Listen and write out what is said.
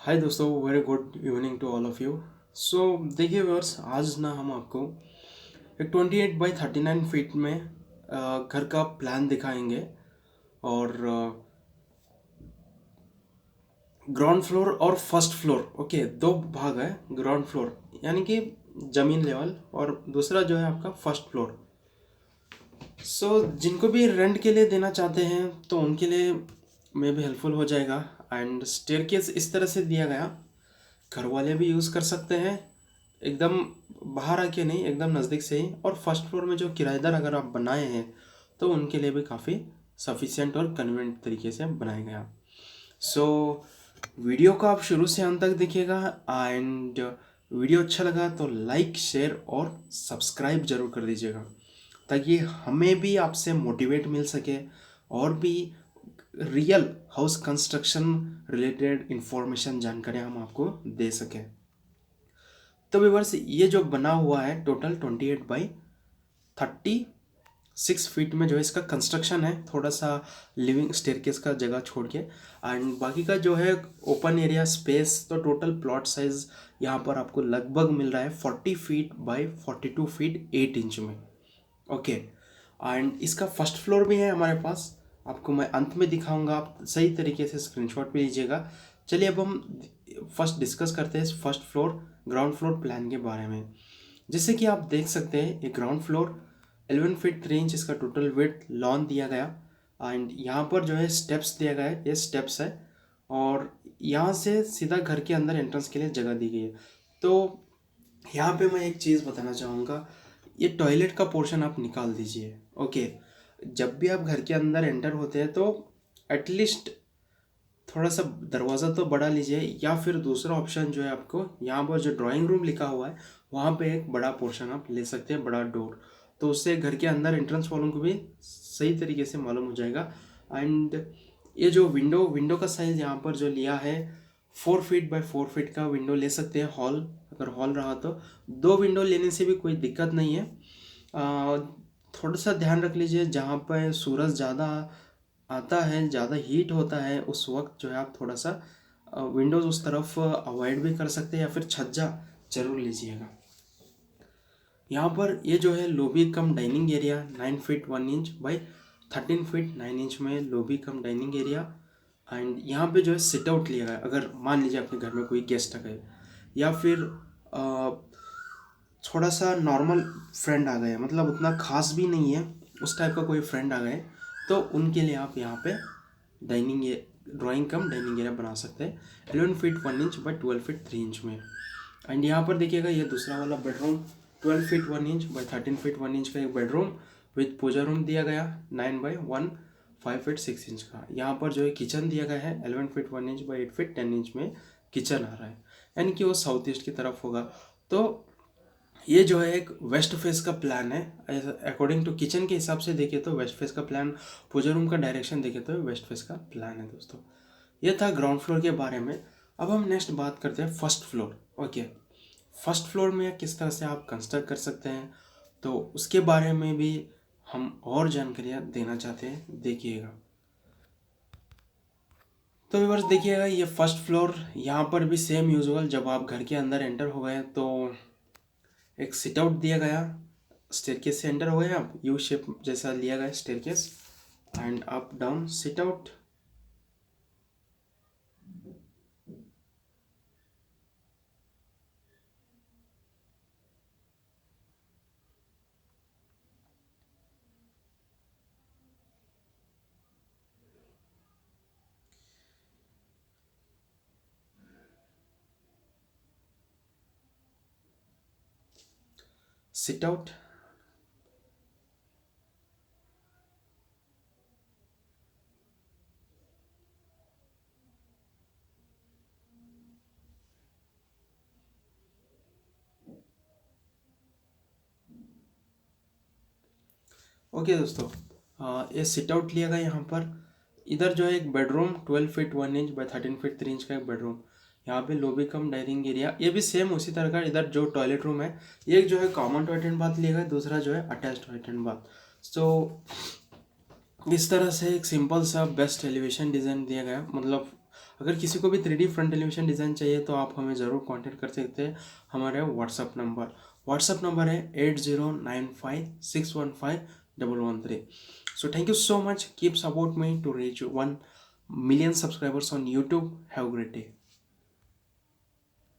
हाय दोस्तों, very good evening to all of you. So देखिए viewers, आज ना हम आपको एक 28 बाई 39 फीट में घर का प्लान दिखाएंगे। और ग्राउंड फ्लोर और फर्स्ट फ्लोर, ओके, दो भाग है। ग्राउंड फ्लोर यानी कि ज़मीन लेवल, और दूसरा जो है आपका फर्स्ट फ्लोर। जिनको भी रेंट के लिए देना चाहते हैं तो उनके लिए में भी हेल्पफुल हो जाएगा। एंड स्टेयरकेस इस तरह से दिया गया, घर वाले भी यूज़ कर सकते हैं, एकदम बाहर आके नहीं, एकदम नज़दीक से ही। और फर्स्ट फ्लोर में जो किराएदार अगर आप बनाए हैं तो उनके लिए भी काफ़ी सफिशिएंट और कन्वीनियंट तरीके से बनाया गया। सो वीडियो को आप शुरू से अंत तक देखिएगा। एंड वीडियो अच्छा लगा तो लाइक, शेयर और सब्सक्राइब जरूर कर दीजिएगा, ताकि हमें भी आपसे मोटिवेट मिल सके और भी real house construction related information, जानकारी हम आपको दे सकें। तो व्यूअर्स, ये जो बना हुआ है टोटल 28 बाई 36 फीट में जो है इसका कंस्ट्रक्शन है, थोड़ा सा लिविंग स्टेयरकेस का जगह छोड़ के। एंड बाकी का जो है ओपन एरिया स्पेस, तो टोटल प्लॉट साइज यहाँ पर आपको लगभग मिल रहा है 40 फीट बाई 42 फीट 8 इंच में। ओके। एंड इसका फर्स्ट फ्लोर भी है हमारे पास, आपको मैं अंत में दिखाऊंगा, आप सही तरीके से स्क्रीनशॉट भी लीजिएगा। चलिए अब हम फर्स्ट डिस्कस करते हैं first floor ground floor plan के बारे में। जैसे कि आप देख सकते हैं, ये ग्राउंड फ्लोर 11 फीट 3 इंच इसका टोटल विड्थ लॉन दिया गया। एंड यहाँ पर जो है स्टेप्स दिया गया है, ये स्टेप्स है, और यहाँ से सीधा घर के अंदर एंट्रेंस के लिए जगह दी गई है। तो यहाँ पे मैं एक चीज़ बताना चाहूँगा, ये टॉयलेट का पोर्शन आप निकाल दीजिए। ओके, जब भी आप घर के अंदर एंटर होते हैं तो एटलीस्ट थोड़ा सा दरवाज़ा तो बढ़ा लीजिए, या फिर दूसरा ऑप्शन जो है आपको यहाँ पर जो ड्राइंग रूम लिखा हुआ है वहाँ पे एक बड़ा पोर्शन आप ले सकते हैं, बड़ा डोर। तो उससे घर के अंदर एंट्रेंस वालों को भी सही तरीके से मालूम हो जाएगा। एंड ये जो विंडो का साइज़ यहाँ पर जो लिया है, 4 फीट बाई 4 फीट का विंडो ले सकते हैं। हॉल, अगर हॉल रहा तो 2 विंडो लेने से भी कोई दिक्कत नहीं है। थोड़ा सा ध्यान रख लीजिए, जहाँ पर सूरज ज़्यादा आता है, ज़्यादा हीट होता है, उस वक्त जो है आप थोड़ा सा विंडोज़ उस तरफ अवॉइड भी कर सकते हैं, या फिर छज्जा जरूर लीजिएगा। यहाँ पर ये जो है lobby cum dining area 9 feet 1 inch by 13 feet 9 inch में lobby cum dining area. And यहाँ पे जो है सिट आउट लिया गया, अगर मान लीजिए आपके घर में कोई गेस्ट आ गए, या फिर अ, थोड़ा सा नॉर्मल फ्रेंड आ गए, मतलब उतना खास भी नहीं है, उस टाइप का कोई फ्रेंड आ गए, तो उनके लिए आप यहाँ पे डाइनिंग ड्राइंग कम डाइनिंग एरिया बना सकते हैं 11 feet 1 inch by 12 feet 3 inch में। एंड यहाँ पर देखिएगा, ये दूसरा वाला bedroom 12 feet 1 inch by 13 feet 1 inch का एक बेडरूम विथ पूजा रूम दिया गया 9 बाई 1 5 फीट 6 इंच का। यहाँ पर जो है किचन दिया गया है 11 feet 1 inch by 8 feet 10 inch में किचन आ रहा है, यानी कि वो साउथ ईस्ट की तरफ होगा। तो ये जो है एक वेस्ट फेस का प्लान है। अकॉर्डिंग टू किचन के हिसाब से देखे तो वेस्ट फेस का प्लान, पूजा रूम का डायरेक्शन देखे तो वेस्ट फेस का प्लान है दोस्तों। ये था ग्राउंड फ्लोर के बारे में। अब हम नेक्स्ट बात करते हैं first floor. Okay, first floor में किस तरह से आप कंस्ट्रक्ट कर सकते हैं, तो उसके बारे में भी हम और जानकारियाँ देना चाहते हैं, देखिएगा। तो व्यूअर्स देखिएगा, ये फर्स्ट फ्लोर, यहाँ पर भी सेम यूजुअल, जब आप घर के अंदर एंटर हो गए तो एक सिट आउट दिया गया, स्टेयरकेस से एंटर हो गए आप, यू शेप जैसा लिया गया staircase, and up down sit out. Sit out. Okay दोस्तों, ये सिट आउट लिया गया यहाँ पर। इधर जो है एक bedroom 12 feet 1 inch by 13 feet 3 inch का एक बेडरूम। यहाँ पे लोबी कम डाइनिंग एरिया, ये भी सेम उसी तरह का। इधर जो टॉयलेट रूम है, एक जो है कॉमन टॉयलेट एंड बाथ लिया गया, दूसरा जो है अटैच टॉयलेट एंड बाथ। सो इस तरह से एक सिंपल सा बेस्ट एलिवेशन डिज़ाइन दिया गया, मतलब अगर किसी को भी 3D फ्रंट एलिवेशन डिज़ाइन चाहिए तो आप हमें ज़रूर कांटेक्ट कर सकते हैं। हमारे व्हाट्सअप नंबर है 8095615113। So thank you so much, keep support me to reach 1 million subscribers on YouTube. Have a great day.